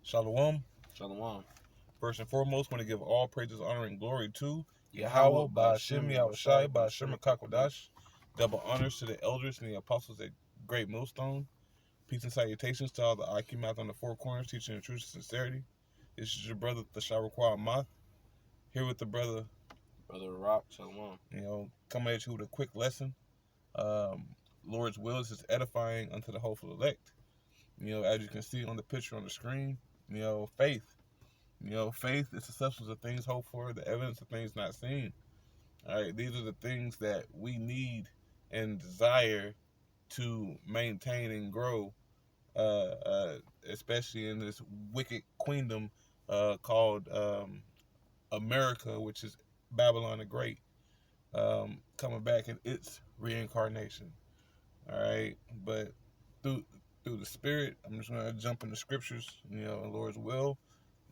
Shalom. Shalom. First and foremost, want to give all praises, honor, and glory to Yahweh, Yahweh, Ba'ashem, Yahushai, Ba'ashem, Kakodash. Double honors to the elders and the apostles at Great Millstone. Peace and salutations to all the Akimath on the four corners, teaching the truth and sincerity. This is your brother, Tasharakwa Amath, here with the brother, Brother Rock. Shalom. Coming at you with a quick lesson. Lord's will is edifying unto the hopeful elect. As you can see on the picture on the screen, faith. Faith is the substance of things hoped for, the evidence of things not seen. All right, these are the things that we need and desire to maintain and grow, especially in this wicked queendom called America, which is Babylon the Great, coming back in its reincarnation. All right, but through the Spirit, I'm just gonna jump into scriptures, in Lord's will.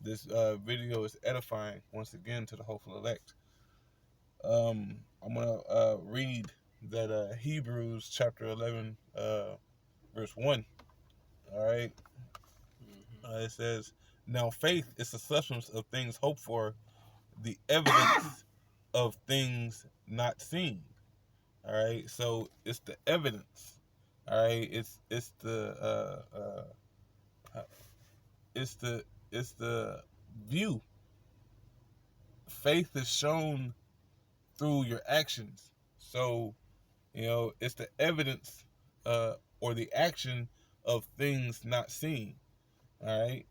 This video is edifying once again to the hopeful elect. I'm gonna read that Hebrews chapter 11, verse 1. All right, it says, "Now faith is the substance of things hoped for, the evidence of things not seen." All right, so it's the evidence. All right, it's the view. Faith is shown through your actions. So, it's the evidence or the action of things not seen. All right.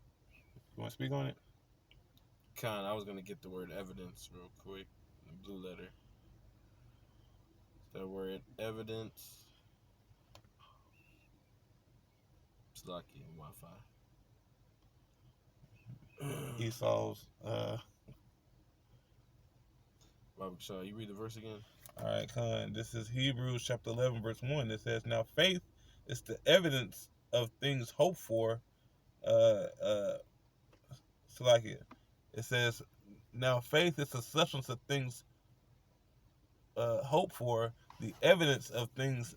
You want to speak on it? I was gonna get the word evidence real quick. The blue letter. The word evidence. It's lucky in Wi-Fi. Esau's. Robert Shaw, you read the verse again? All right, Khan. This is Hebrews chapter 11, verse 1. It says, "Now faith is the evidence of things hoped for." So like it says, "Now faith is the substance of things hoped for, the evidence of things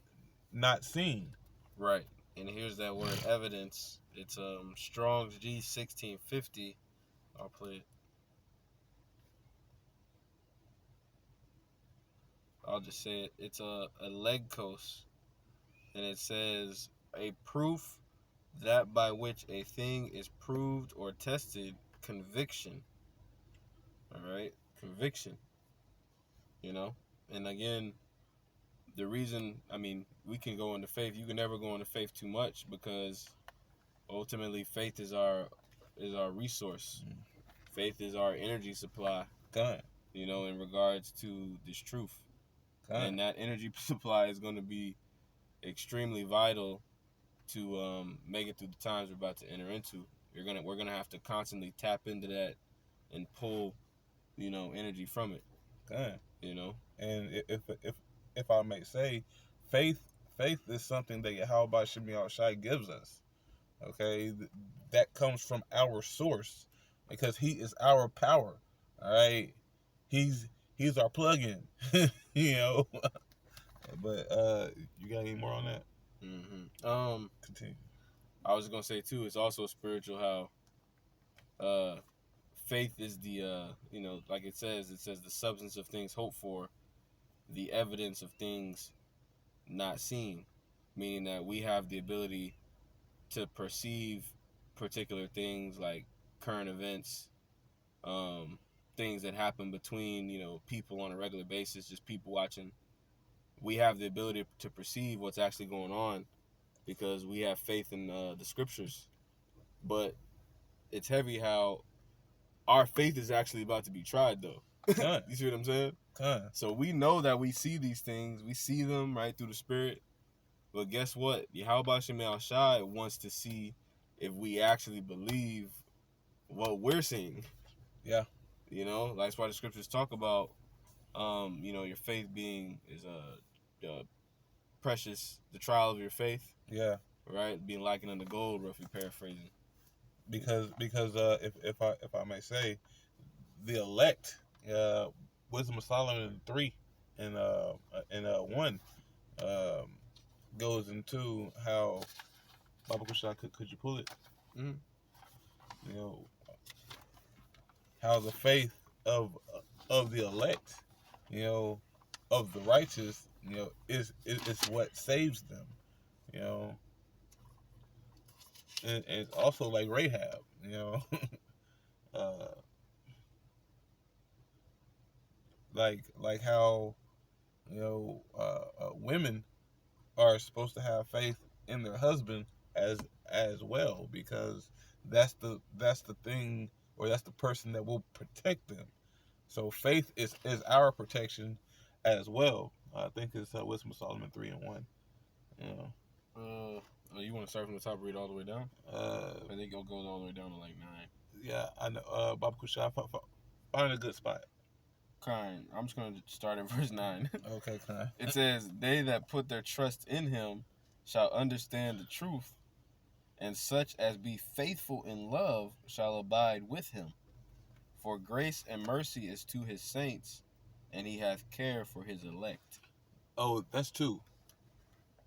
not seen." Right. And here's that word evidence. It's Strong's G1650. I'll play it. I'll just say it. It's a legkos, and it says a proof that by which a thing is proved or tested, conviction. All right, conviction. And again, the reason, we can go into faith. You can never go into faith too much because ultimately faith is our resource. Faith is our energy supply. God. In regards to this truth. God. And that energy supply is going to be extremely vital to make it through the times we're about to enter into. We're gonna have to constantly tap into that and pull, energy from it. God. And if I may say, faith is something that Yahweh Shemi Shai gives us. Okay, that comes from our source because He is our power. All right, He's our plug-in. But you got any more on that? Continue. I was gonna say too. It's also spiritual how faith is the like it says the substance of things hoped for, the evidence of things not seen, meaning that we have the ability to perceive particular things like current events, things that happen between people on a regular basis, just people watching. We have the ability to perceive what's actually going on because we have faith in the scriptures. But it's heavy how our faith is actually about to be tried, though. You see what I'm saying? So we know that we see these things, we see them right through the Spirit. But guess what? Yahweh Shemel Shai wants to see if we actually believe what we're seeing. Yeah. That's why the scriptures talk about, your faith being is precious, the trial of your faith. Yeah. Right, being likened unto gold, roughly paraphrasing. Because if I may say, the elect, Wisdom of Solomon 3 and 1 goes into how Baba Kushai, could you pull it? Mm-hmm. how the faith of the elect, you know, of the righteous, you know, is what saves them, you know, and also like Rahab, you know, uh, like how women are supposed to have faith in their husband as as well, because that's the thing, or that's the person that will protect them. So faith is our protection as well. I think it's Wisdom of Solomon 3:1. You know, You want to start from the top, read all the way down? I think it'll go all the way down to like 9. yeah, I know. Baba Kushai, find a good spot. Kind. I'm just going to start at verse 9. Okay, kind. It says, "They that put their trust in him shall understand the truth, and such as be faithful in love shall abide with him. For grace and mercy is to his saints, and he hath care for his elect." Oh, that's 2.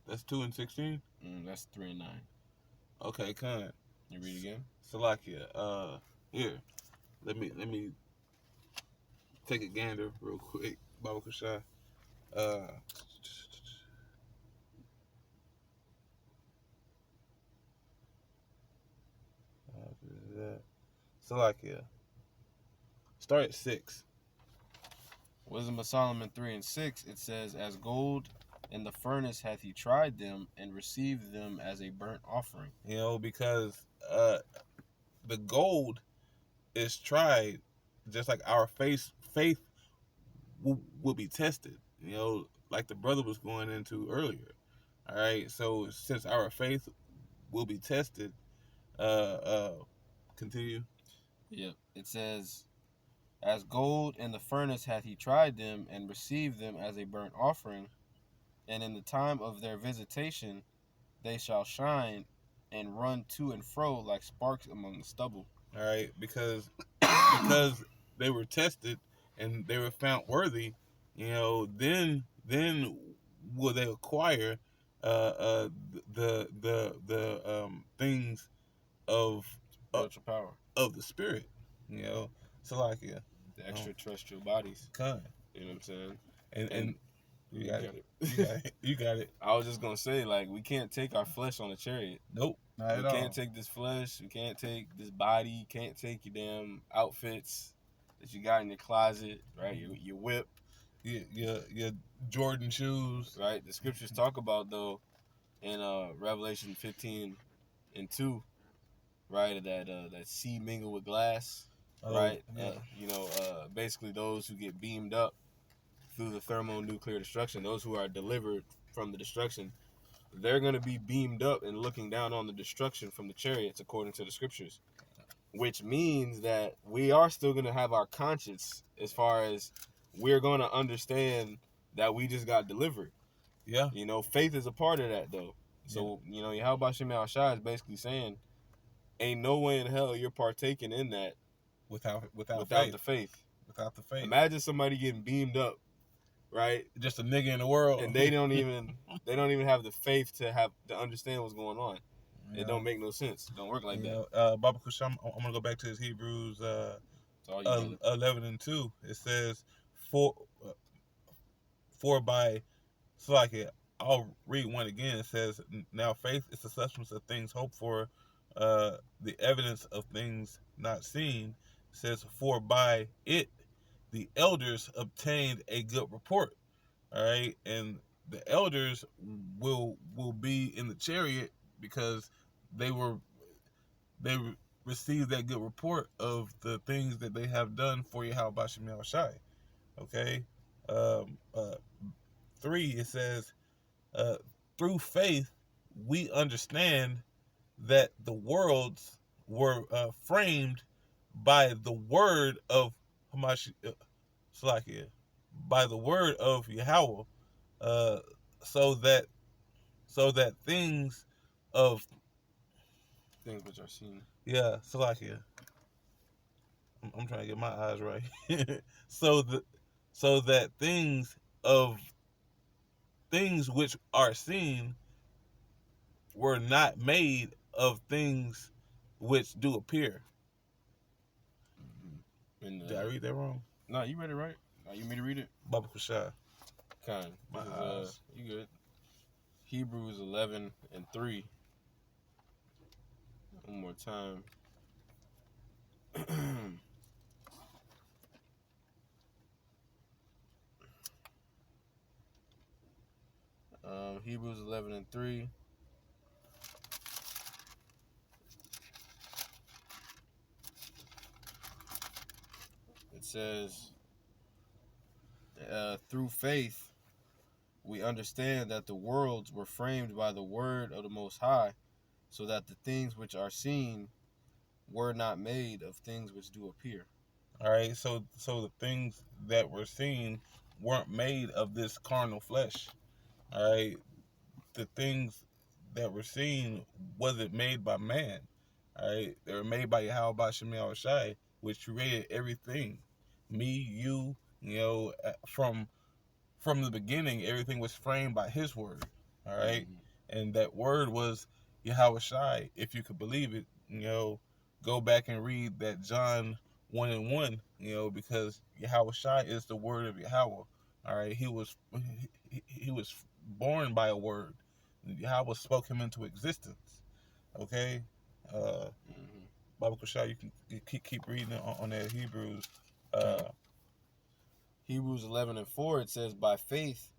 That's 2 and 16. That's 3 and 9. Okay, kind. You read again. Salakia. Here, let me take a gander real quick. Baba Kushai. Salakia. Start at 6. Wisdom of Solomon 3 and 6. It says, "As gold in the furnace hath he tried them, and received them as a burnt offering." You know, because the gold is tried, just like our faith will be tested. You know, like the brother was going into earlier. All right, so since our faith will be tested, continue. Yep. It says, "As gold in the furnace hath he tried them, and received them as a burnt offering. And in the time of their visitation they shall shine, and run to and fro like sparks among the stubble." All right, because they were tested and they were found worthy. You know, then will they acquire the things of Spiritual power. of the spirit. You know, so like The extraterrestrial bodies. kind. You know what I'm saying? And you got it. it. You got it. You got it. I was just gonna say, like, we can't take our flesh on a chariot. Nope, not We at all. can't take this flesh. We can't take this body. You can't take your damn outfits that you got in your closet, right? Your whip, your Jordan shoes. right? The scriptures talk about, though, in Revelation 15 and 2, right? That sea mingled with glass, right? Yeah. Basically those who get beamed up through the thermonuclear destruction, those who are delivered from the destruction, they're going to be beamed up and looking down on the destruction from the chariots, according to the scriptures. Which means that we are still going to have our conscience, as far as we're going to understand that we just got delivered. Yeah. You know, faith is a part of that, though. So, Yahweh Shem Shai is basically saying, ain't no way in hell you're partaking in that without faith. the faith. Without the faith. Imagine somebody getting beamed up, right? Just a nigga in the world, and they don't even have the faith to understand what's going on. Yeah. It don't make no sense. It don't work like that. Baba Kusham, I'm gonna go back to his Hebrews 11 and 2. It says, for by, so like it, I'll read one again. It says, "Now faith is the substance of things hoped for, the evidence of things not seen." It says, "For by it the elders obtained a good report." All right, and the elders will be in the chariot because they received that good report of the things that they have done for Yahweh Shem Shai. Okay, 3, it says, "Through faith we understand that the worlds were framed by the word of by the word of Yahweh, so that things which are seen." Yeah, Salakia. I'm trying to get my eyes right. so that things which are seen were not made of things which do appear. And Did I read that wrong? No, you read it right. You want me to read it? Baba Kushai. Kind. My This is, eyes. you good. Hebrews 11:3. One more time. Hebrews 11:3. It says, through faith, we understand that the worlds were framed by the word of the Most High, so that the things which are seen were not made of things which do appear. All right, so the things that were seen weren't made of this carnal flesh. All right, the things that were seen wasn't made by man. All right, they were made by Yahweh Shemel Shai, which created everything. Me, you, from the beginning, everything was framed by His word. All right, and that word was Yahweh Shai. If you could believe it, go back and read that John 1:1. Because Yahweh Shai is the word of Yahweh. All right, he was born by a word. Yahweh spoke him into existence. Okay, Baba Kushai, you can keep reading on that Hebrews. Hebrews 11:4, it says, by faith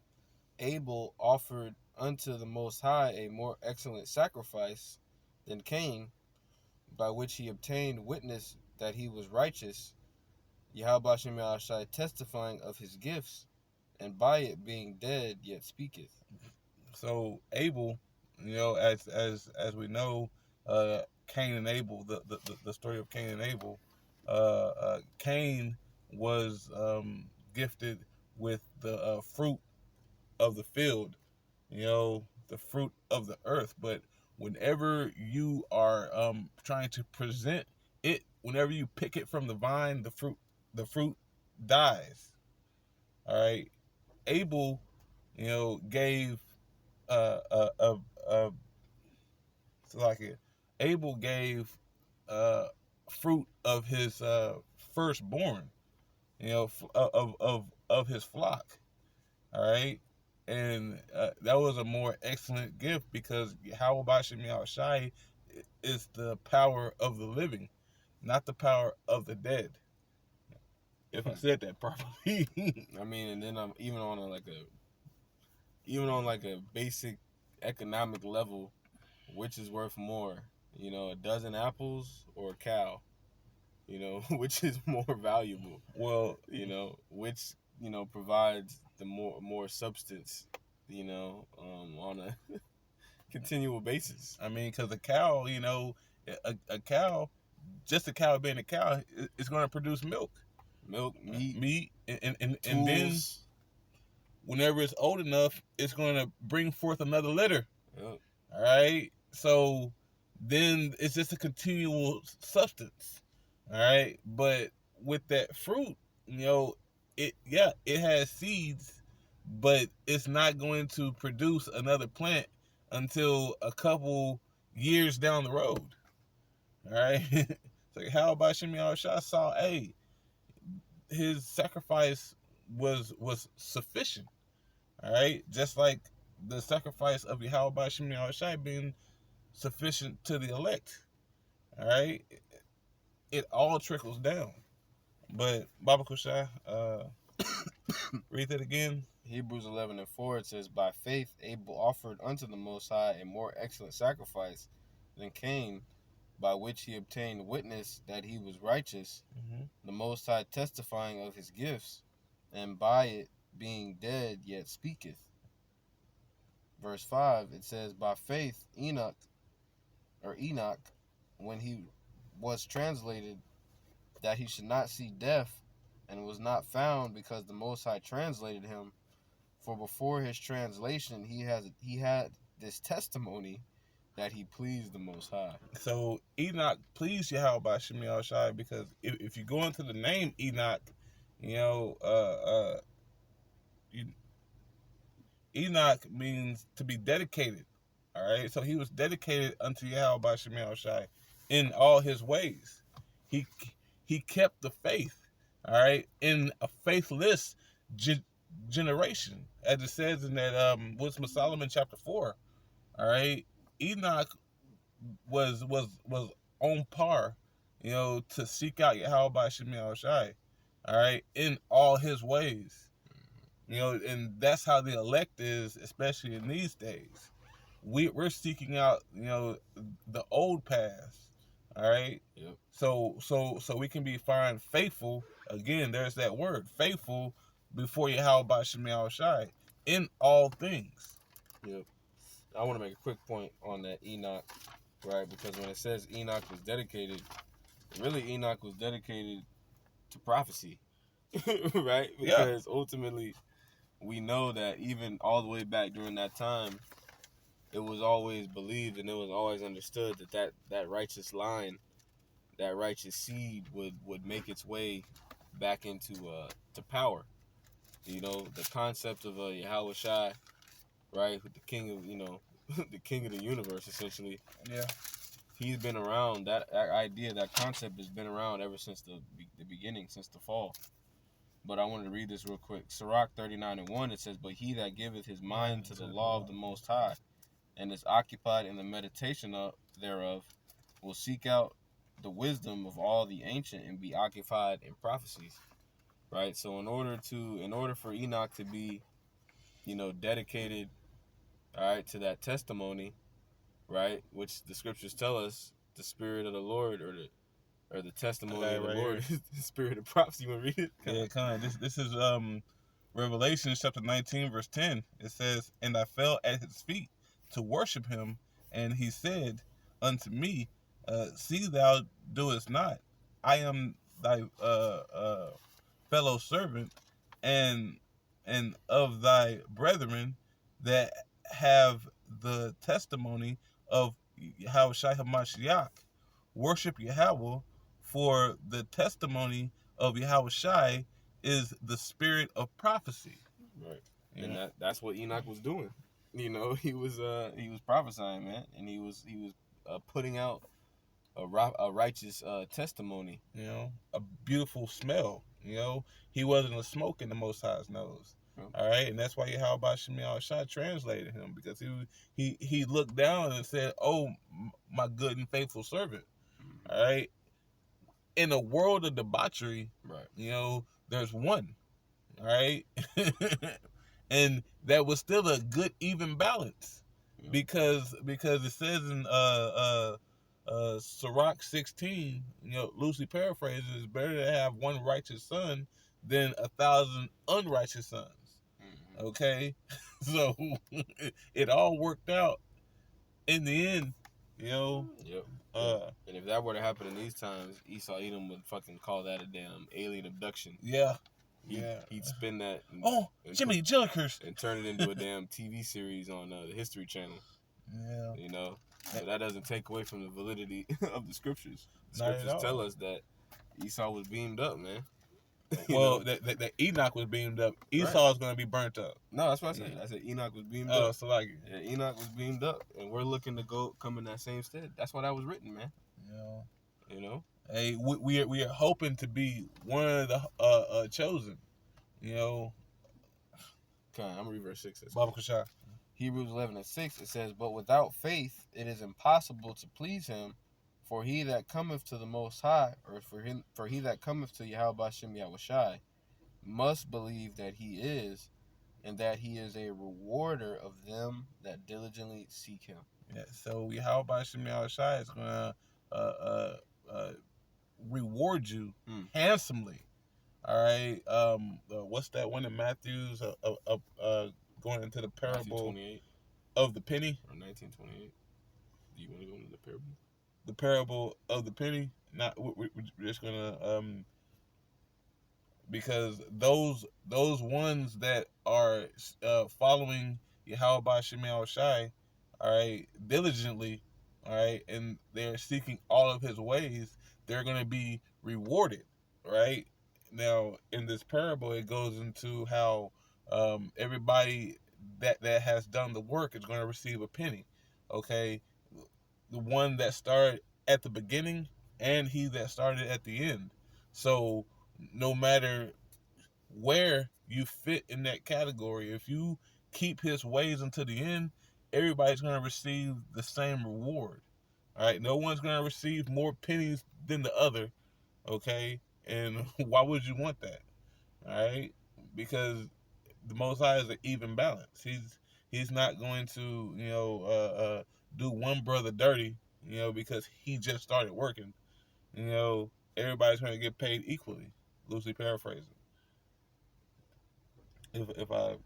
Abel offered unto the Most High a more excellent sacrifice than Cain, by which he obtained witness that he was righteous, Yahweh Shem Yahushai testifying of his gifts, and by it being dead yet speaketh. So Abel, as we know, Cain and Abel, the story of Cain and Abel, Cain was gifted with the fruit of the field, the fruit of the earth. But whenever you are trying to present it, whenever you pick it from the vine, the fruit dies. All right, Abel, gave so like it. Abel gave fruit of his firstborn, of his flock. All right, and that was a more excellent gift because Yahweh Bashem Yahushai is the power of the living, not the power of the dead. If I said that properly. I mean, and then I'm even on a basic economic level, which is worth more, a dozen apples or a cow, which is more valuable. Well, which provides the more substance, on a continual basis. I mean, because a cow, a cow, just a cow being a cow, is going to produce milk, meat, and then whenever it's old enough, it's going to bring forth another litter. Yep. All right, so then it's just a continual substance. All right, but with that fruit, it has seeds, but it's not going to produce another plant until a couple years down the road. All right, so how about Shimei Shah saw, his sacrifice was sufficient. All right, just like the sacrifice of Yahweh Shimei Shai being sufficient to the elect. All right, it all trickles down. But Baba Kushai, read that again. Hebrews 11:4, it says, by faith Abel offered unto the Most High a more excellent sacrifice than Cain, by which he obtained witness that he was righteous, the Most High testifying of his gifts, and by it being dead yet speaketh. Verse 5, it says, by faith Enoch, when he was translated, that he should not see death, and was not found, because the Most High translated him. For before his translation, he had this testimony that he pleased the Most High. So Enoch pleased Yahweh by Shemel Shai, because if you go into the name Enoch, Enoch means to be dedicated. All right, so he was dedicated unto Yahweh by Shemel Shai in all his ways. He kept the faith. all right, in a faithless ge- generation, as it says in that Wisdom of Solomon chapter 4. All right, Enoch was on par, to seek out Yahweh by Shemiah Shai, all right, in all his ways, and that's how the elect is, especially in these days. We're seeking out, the old paths, all right. Yep. So we can be found faithful. Again, there's that word, faithful, before Yahweh by Shemiah Shai in all things. Yep. I want to make a quick point on that Enoch, right? Because when it says Enoch was dedicated, really Enoch was dedicated to prophecy, right? Because ultimately, we know that even all the way back during that time, it was always believed and it was always understood that righteous line, that righteous seed would make its way back into to power. The concept of Yahweh Shai, right? The king of the king of the universe, essentially. Yeah. He's been around. That idea, that concept has been around ever since the beginning, since the fall. But I wanted to read this real quick. Sirach 39:1, it says, "But he that giveth his mind to the law of the Most High, and is occupied in the meditation thereof, will seek out the wisdom of all the ancient and be occupied in prophecies." Right? So in order for Enoch to be, dedicated, all right, to that testimony, right, which the scriptures tell us, the spirit of the Lord, or the testimony of the Lord is the spirit of prophecy. You want to read it? Yeah, kind of. This is Revelation chapter 19 verse 10. It says, "And I fell at his feet to worship him, and he said unto me, See thou doest not. I am thy fellow servant, and of thy brethren that have the testimony of Yahweh Shai HaMashiach. Worship Yahweh, for the testimony of Yahweh Shai is the spirit of prophecy." Right. And that's what Enoch was doing. He was prophesying, man, and he was putting out a righteous testimony. A beautiful smell. He wasn't a smoke in the Most High's nose. All right, and that's why Yahweh Shemiah Shai translated him, because he looked down and said, "Oh, my good and faithful servant." Mm-hmm. All right, in a world of debauchery, right? There's one. All right, and that was still a good even balance, because it says in Sirach 16, loosely paraphrases, it's better to have one righteous son than 1,000 unrighteous sons. Mm-hmm. Okay, so it all worked out in the end, Yep. And if that were to happen in these times, Esau Edom would fucking call that a damn alien abduction. Yeah. He'd spin that. Jimmy Jillikers. And turn it into a damn TV series on the History Channel. Yeah. But that doesn't take away from the validity of the scriptures. The scriptures tell us that Esau was beamed up, man. Well, that Enoch was beamed up. Esau is going to be burnt up. No, that's what I said. Yeah. I said Enoch was beamed up. Oh, so like Enoch was beamed up, and we're looking to come in that same stead. That's why that was written, man. Yeah. Hey, we are hoping to be one of the chosen. Okay, I'm gonna read verse 6. Baba Kashai. Hebrews 11:6, it says, "But without faith it is impossible to please him, for he that cometh to the Most High, or for he that cometh to Yahweh Bashem Yahushai, must believe that he is, and that he is a rewarder of them that diligently seek him." Yeah, so Yahweh Bashem Yahushai is gonna reward you handsomely. All right. What's that one in Matthew's? Going into the parable of the penny. Or 1928. Do you want to go into the parable? The parable of the penny. We're just gonna because those ones that are following Yahweh Bashem Yahushai, all right, diligently, all right, and they're seeking all of his ways, they're gonna be rewarded, right? Now, in this parable, it goes into how everybody that has done the work is going to receive a penny. Okay, the one that started at the beginning and he that started at the end. So no matter where you fit in that category. If you keep his ways until the end, everybody's going to receive the same reward. All right, no one's going to receive more pennies than the other. Okay, and why would you want that? All right, because the Most High is an even balance. He's not going to do one brother dirty, because he just started working. Everybody's going to get paid equally. Loosely paraphrasing. If I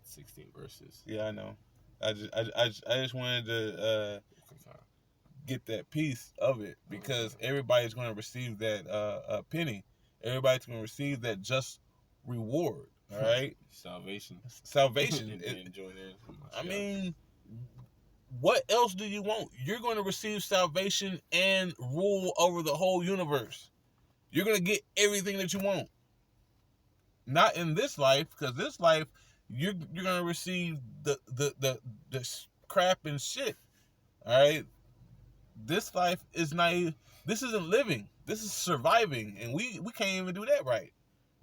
16 verses. Yeah, I know. I just wanted to get that piece of it, because everybody's going to receive that penny. Everybody's going to receive that just reward. All right, salvation. I mean, what else do you want? You're going to receive salvation and rule over the whole universe. You're going to get everything that you want. Not in this life, because this life you're gonna receive the crap and shit. All right, this life is not. This isn't living. This is surviving, and we can't even do that right.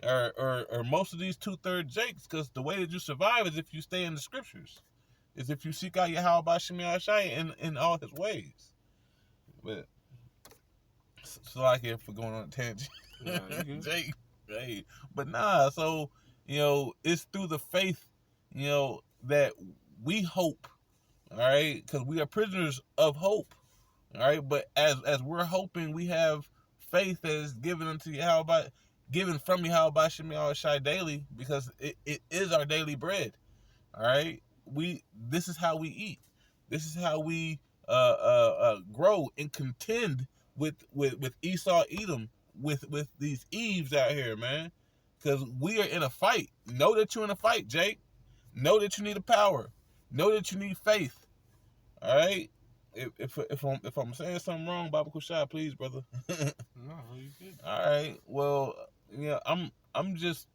Or most of these 2/3 Jakes, because the way that you survive is if you stay in the scriptures, is if you seek out Yahweh Shem Shai in all his ways. But so like it for going on a tangent, Jake. Hey, but nah, so it's through the faith, that we hope, all right, because we are prisoners of hope, all right. But as we're hoping, we have faith that is given unto Yahweh, given from Yahweh Shem Shai daily, because it is our daily bread, all right. This is how we eat. This is how we grow and contend with Esau, Edom. With these Eves out here, man, because we are in a fight. Know that you're in a fight, Jake. Know that you need a power. Know that you need faith. All right. If I'm saying something wrong, Baba Kushai, please, brother. No, you good. All right. Well, I'm just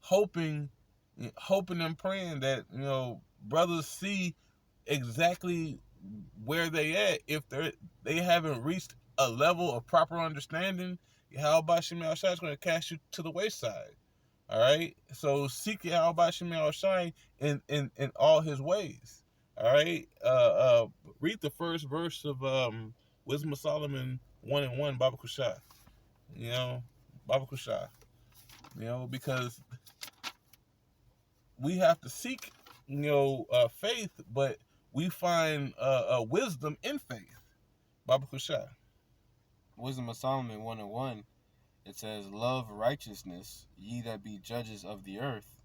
hoping and praying that brothers see exactly where they at. If they haven't reached a level of proper understanding, Yahweh Shem Shai is going to cast you to the wayside. All right? So seek Yahweh Shem Shai in all his ways. All right? Read the first verse of Wisdom of Solomon 1:1, Baba Kushai. Baba Kushai. Because we have to seek, faith, but we find wisdom in faith. Baba Kushai. Wisdom of Solomon 1:1, it says, "Love righteousness, ye that be judges of the earth.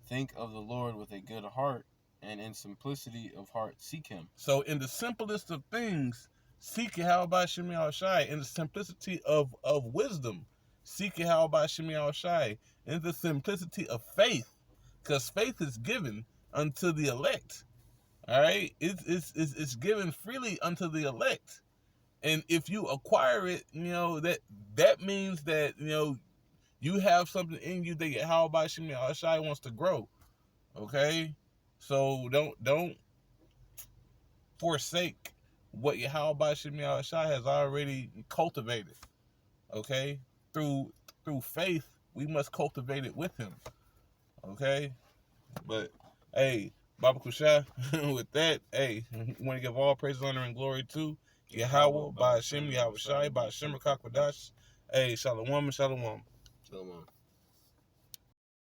Think of the Lord with a good heart, and in simplicity of heart seek him." So in the simplest of things, seek Yahweh Shem Shai. In the simplicity of wisdom, seek Yahweh Shem Shai. In the simplicity of faith, because faith is given unto the elect. All right, it's given freely unto the elect. And if you acquire it, that means that you have something in you that Yahweh Shem Shai wants to grow. Okay, so don't forsake what Yahweh Shem Shai has already cultivated. Okay, through faith, we must cultivate it with him. Okay, but hey, Baba Kushai, with that, hey, want to give all praise, honor, and glory to Yahweh, by Hashem, Yahweh Shai, by Hashem, Rakakwadash. Hey, Shalom, Shalom. Shalom.